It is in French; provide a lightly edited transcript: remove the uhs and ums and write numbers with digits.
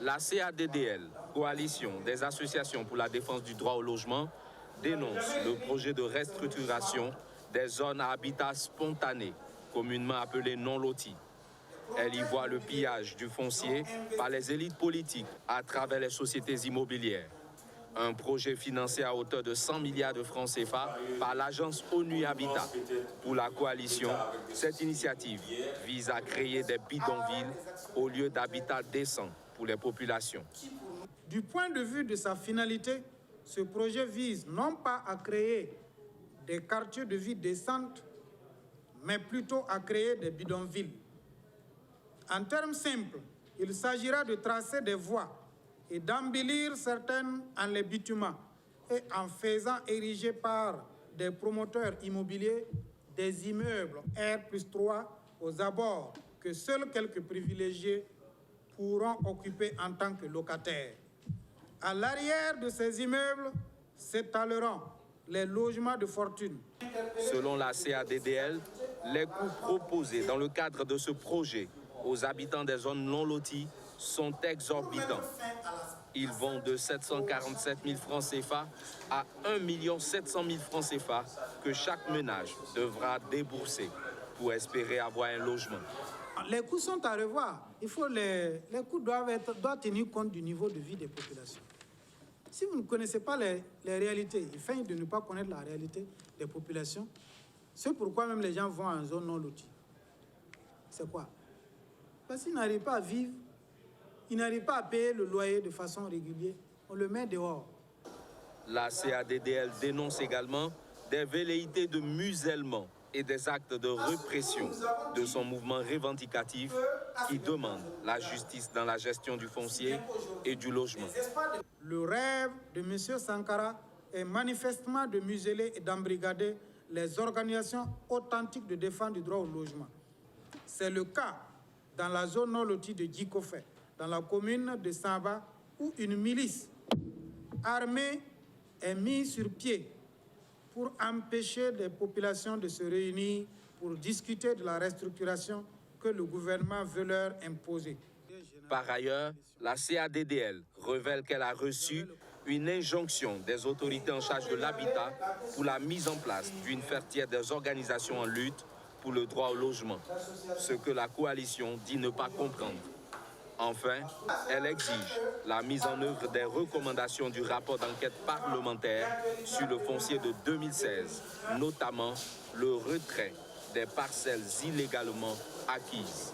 La CADDL, Coalition des associations pour la défense du droit au logement, dénonce le projet de restructuration des zones à habitat spontané, communément appelées non loties. Elle y voit le pillage du foncier par les élites politiques à travers les sociétés immobilières. Un projet financé à hauteur de 100 milliards de francs CFA par l'agence ONU Habitat. Pour la coalition, cette initiative vise à créer des bidonvilles au lieu d'habitat décent pour les populations. Du point de vue de sa finalité, ce projet vise non pas à créer des quartiers de vie décentes, mais plutôt à créer des bidonvilles. En termes simples, il s'agira de tracer des voies et d'embellir certaines en les bitumant et en faisant ériger par des promoteurs immobiliers des immeubles R+3 aux abords que seuls quelques privilégiés pourront occuper en tant que locataires. À l'arrière de ces immeubles s'étaleront les logements de fortune. Selon la CADDL, les coûts proposés dans le cadre de ce projet aux habitants des zones non loties sont exorbitants. Ils vont de 747 000 francs CFA à 1 700 000 francs CFA que chaque ménage devra débourser pour espérer avoir un logement. Les coûts sont à revoir. Les coûts doivent tenir compte du niveau de vie des populations. Si vous ne connaissez pas les réalités, il fait de ne pas connaître la réalité des populations, c'est pourquoi même les gens vont en zone non lotie. C'est quoi? Parce qu'ils n'arrivent pas à vivre, ils n'arrivent pas à payer le loyer de façon régulière. On le met dehors. La CADDL dénonce également des velléités de musellement et des actes de répression de son mouvement revendicatif qui demande la justice dans la gestion du foncier et du logement. Le rêve de M. Sankara est manifestement de museler et d'embrigader les organisations authentiques de défense du droit au logement. C'est le cas dans la zone non lotie de Djikofé, dans la commune de Samba, où une milice armée est mise sur pied pour empêcher les populations de se réunir pour discuter de la restructuration que le gouvernement veut leur imposer. Par ailleurs, la CADDL révèle qu'elle a reçu une injonction des autorités en charge de l'habitat pour la mise en place d'une fertière des organisations en lutte pour le droit au logement, ce que la coalition dit ne pas comprendre. Enfin, elle exige la mise en œuvre des recommandations du rapport d'enquête parlementaire sur le foncier de 2016, notamment le retrait des parcelles illégalement acquises.